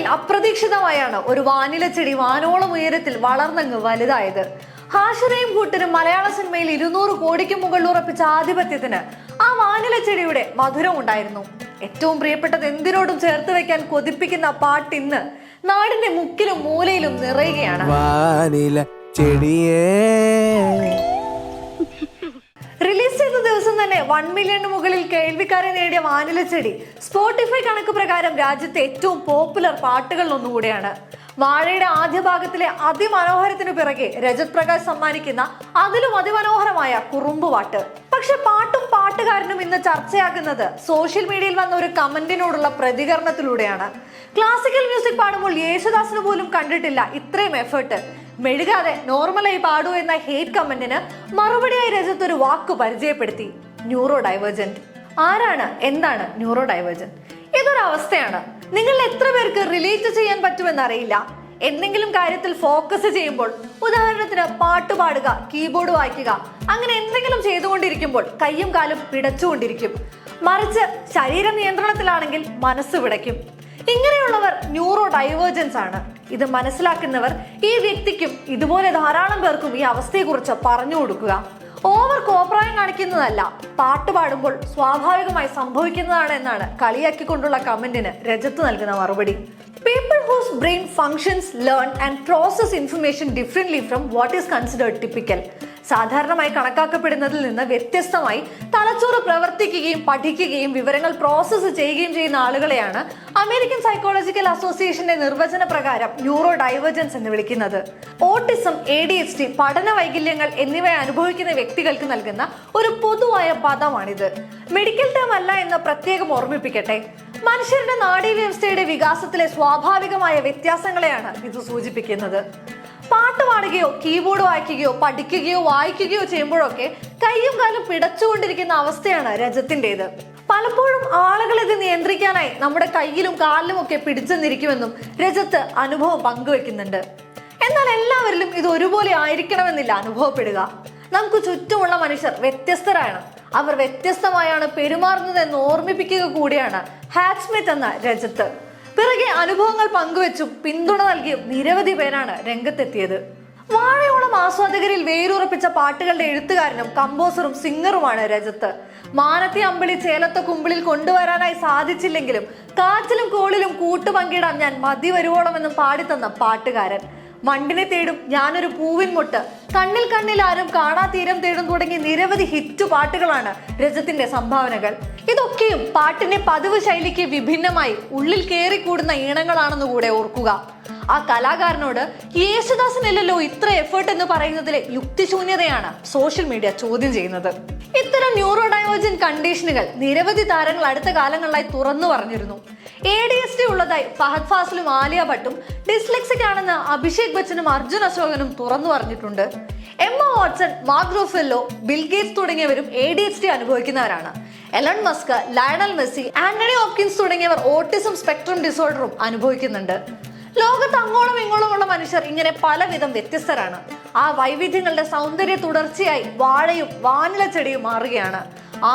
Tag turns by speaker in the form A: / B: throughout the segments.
A: സിനിമയിൽ അപ്രതീക്ഷിതമായാണ് ഒരു വാനില ചെടി വാനോളം ഉയരത്തിൽ വളർന്നങ്ങ് വലുതായത്. ഹാഷിറയും കൂട്ടരും മലയാള സിനിമയിൽ 200 കോടിക്ക് മുകളിൽ ഉറപ്പിച്ച ആധിപത്യത്തിന് ആ വാനില ചെടിയുടെ മധുരം ഉണ്ടായിരുന്നു. ഏറ്റവും പ്രിയപ്പെട്ടത് എന്തിനോടും ചേർത്ത് വെക്കാൻ കൊതിപ്പിക്കുന്ന പാട്ട് ഇന്ന് നാടിന്റെ മുക്കിലും മൂലയിലും നിറയുകയാണ്. റിലീസ് ചെയ്ത ദിവസം തന്നെ 1 മില്യണിന് മുകളിൽ കേൾവിക്കാരെ നേടിയ വാനില ചെടി സ്പോട്ടിഫൈ കണക്ക് പ്രകാരം രാജ്യത്തെ ഏറ്റവും പോപ്പുലർ പാട്ടുകളിൽ ഒന്നുകൂടിയാണ്. വാഴയുടെ ആദ്യ ഭാഗത്തിലെ അതിമനോഹരത്തിനു പിറകെ രജത് പ്രകാശ് സമ്മാനിക്കുന്ന അതിലും അതിമനോഹരമായ കുറുമ്പുപാട്ട്. പക്ഷെ പാട്ടും പാട്ടുകാരനും ഇന്ന് ചർച്ചയാകുന്നത് സോഷ്യൽ മീഡിയയിൽ വന്ന ഒരു കമന്റിനോടുള്ള പ്രതികരണത്തിലൂടെയാണ്. ക്ലാസിക്കൽ മ്യൂസിക് പാടുമ്പോൾ യേശുദാസിന് പോലും കണ്ടിട്ടില്ല ഇത്രയും എഫേർട്ട്. മെഴുകാതെ നോർമലായി പാടൂ എന്ന ഹേറ്റ് കമന്റിന് മറുപടിയായി രജത്ത് ഒരു വാക്ക് പരിചയപ്പെടുത്തി: ന്യൂറോ ഡൈവേർജന്റ്. ആരാണ്, എന്താണ് ന്യൂറോ ഡൈവേർജന്റ്? ഇതൊരു അവസ്ഥയാണ്. നിങ്ങൾ എത്ര പേർക്ക് റിലേറ്റ് ചെയ്യാൻ പറ്റുമെന്ന് അറിയില്ല. എന്തെങ്കിലും കാര്യത്തിൽ ഫോക്കസ് ചെയ്യുമ്പോൾ, ഉദാഹരണത്തിന് പാട്ട് പാടുക, കീബോർഡ് വായിക്കുക, അങ്ങനെ എന്തെങ്കിലും ചെയ്തുകൊണ്ടിരിക്കുമ്പോൾ കയ്യും കാലും പിടച്ചുകൊണ്ടിരിക്കും. മറിച്ച് ശരീര നിയന്ത്രണത്തിലാണെങ്കിൽ മനസ്സ് പിടയ്ക്കും. ഇങ്ങനെയുള്ളവർ ന്യൂറോ ഡൈവേർജൻസ് ആണ്. ഇത് മനസ്സിലാക്കുന്നവർ ഈ വ്യക്തിക്കും ഇതുപോലെ ധാരാളം പേർക്കും ഈ അവസ്ഥയെക്കുറിച്ച് പറഞ്ഞു കൊടുക്കുക. ഓവർ കോപ്രായം കാണിക്കുന്നതല്ല, പാട്ട് പാടുമ്പോൾ സ്വാഭാവികമായി സംഭവിക്കുന്നതാണ് എന്നാണ് കളിയാക്കിക്കൊണ്ടുള്ള കമന്റിന് രജത്ത് നൽകുന്ന മറുപടി. People whose brain functions, learn and process information differently from what is considered typical. സാധാരണമായി കണക്കാക്കപ്പെടുന്നതിൽ നിന്ന് വ്യത്യസ്തമായി തലച്ചോറ് പ്രവർത്തിക്കുകയും പഠിക്കുകയും വിവരങ്ങൾ പ്രോസസ്സ് ചെയ്യുകയും ചെയ്യുന്ന ആളുകളെയാണ് അമേരിക്കൻ സൈക്കോളജിക്കൽ അസോസിയേഷന്റെ നിർവചന പ്രകാരം ന്യൂറോ ഡൈവേർജൻസ് എന്ന് വിളിക്കുന്നത്. ഓട്ടിസം, ADHD, പഠന വൈകല്യങ്ങൾ എന്നിവ അനുഭവിക്കുന്ന വ്യക്തികൾക്ക് നൽകുന്ന ഒരു പൊതുവായ പദമാണിത്. മെഡിക്കൽ ടേം അല്ല എന്ന് പ്രത്യേകം ഓർമ്മിപ്പിക്കട്ടെ. മനുഷ്യരുടെ നാഡീവ്യവസ്ഥയുടെ വികാസത്തിലെ സ്വാഭാവികമായ വ്യത്യാസങ്ങളെയാണ് ഇത് സൂചിപ്പിക്കുന്നത്. പാട്ട് പാടുകയോ കീബോർഡ് വായിക്കുകയോ പഠിക്കുകയോ വായിക്കുകയോ ചെയ്യുമ്പോഴൊക്കെ കൈയും കാലും പിടച്ചുകൊണ്ടിരിക്കുന്ന അവസ്ഥയാണ് രജത്തിൻ്റെത്. പലപ്പോഴും ആളുകൾ ഇത് നിയന്ത്രിക്കാനായി നമ്മുടെ കയ്യിലും കാലിലും ഒക്കെ പിടിച്ചെന്നിരിക്കുമെന്നും രജത്ത് അനുഭവം പങ്കുവെക്കുന്നുണ്ട്. എന്നാൽ എല്ലാവരിലും ഇത് ഒരുപോലെ ആയിരിക്കണമെന്നില്ല അനുഭവപ്പെടുക. നമുക്ക് ചുറ്റുമുള്ള മനുഷ്യർ വ്യത്യസ്തരാണ്. അവർ വ്യത്യസ്തമായാണ് പെരുമാറുന്നത് എന്ന് ഓർമ്മിപ്പിക്കുക കൂടിയാണ് ഹാറ്റ്സ്മിത്ത് എന്ന രജത്ത്. പിറകെ അനുഭവങ്ങൾ പങ്കുവെച്ചും പിന്തുണ നൽകിയും നിരവധി പേരാണ് രംഗത്തെത്തിയത്. വാഴയോളം ആസ്വാദകരിൽ വേരുറപ്പിച്ച പാട്ടുകളുടെ എഴുത്തുകാരനും കമ്പോസറും സിംഗറുമാണ് രജത്ത്. മാനത്തെ അമ്പിളി ചേലത്തെ കുമ്പിളിൽ കൊണ്ടുവരാനായി സാധിച്ചില്ലെങ്കിലും കാച്ചിലും കോളിലും കൂട്ടുപങ്കിടാൻ ഞാൻ മതി വരുവോളം എന്ന് പാടിത്തന്ന പാട്ടുകാരൻ. മണ്ടിനെ തേടും, ഞാനൊരു പൂവിൻ മുട്ട്, കണ്ണിൽ കണ്ണിൽ ആരും കാണാ തീരം തേടും തുടങ്ങി നിരവധി ഹിറ്റ് പാട്ടുകളാണ് രജത്തിന്റെ സംഭാവനകൾ. ഇതൊക്കെയും പാട്ടിന്റെ പതിവ് ശൈലിക്ക് വിഭിന്നമായി ഉള്ളിൽ കേറിക്കൂടുന്ന ഈണങ്ങളാണെന്ന് കൂടെ ഓർക്കുക. ആ കലാകാരനോട് യേശുദാസിനല്ലല്ലോ ഇത്ര എഫേർട്ട് എന്ന് പറയുന്നതിലെ യുക്തിശൂന്യതയാണ് സോഷ്യൽ മീഡിയ ചോദ്യം ചെയ്യുന്നത്. ഇത്തരം ന്യൂറോ ഡൈവേർജൻ കണ്ടീഷനുകൾ നിരവധി താരങ്ങൾ അടുത്ത കാലങ്ങളിലായി തുറന്നു പറഞ്ഞിരുന്നു. ADHD ഉള്ളതായി ഫഹദ് ഫാസിലും ആലിയ ഭട്ടും ഡിസ്ലെക്സിക് ആണെന്ന് അഭിഷേക് ബച്ചനും അർജുൻ അശോകനും തുറന്നു പറഞ്ഞിട്ടുണ്ട്. Emma Watson, Mark Ruffalo, Bill Gates തുടങ്ങിയവരും ADHD അനുഭവിക്കുന്നവരാണ്. Elon Musk, Lionel Messi, Anthony Hopkins തുടങ്ങിയവർ ഓട്ടിസം സ്പെക്ട്രം ഡിസോർഡറും അനുഭവിക്കുന്നുണ്ട്. ലോകത്ത് അങ്ങോളം ഇങ്ങോളമുള്ള മനുഷ്യർ ഇങ്ങനെ പലവിധം വ്യത്യസ്തരാണ്. ആ വൈവിധ്യങ്ങളുടെ സൗന്ദര്യ തുടർച്ചയായി വാഴയും വാനില ചെടിയും മാറുകയാണ്.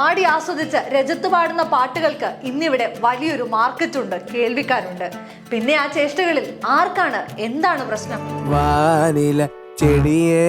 A: ആടി ആസ്വദിച്ച് രജത്ത് പാടുന്ന പാട്ടുകൾക്ക് ഇന്നിവിടെ വലിയൊരു മാർക്കറ്റുണ്ട്, കേൾവിക്കാരുണ്ട്. പിന്നെ ആ ചേഷ്ടകളിൽ ആർക്കാണ് എന്താണ് പ്രശ്നം?
B: വാനില ചെടിയേ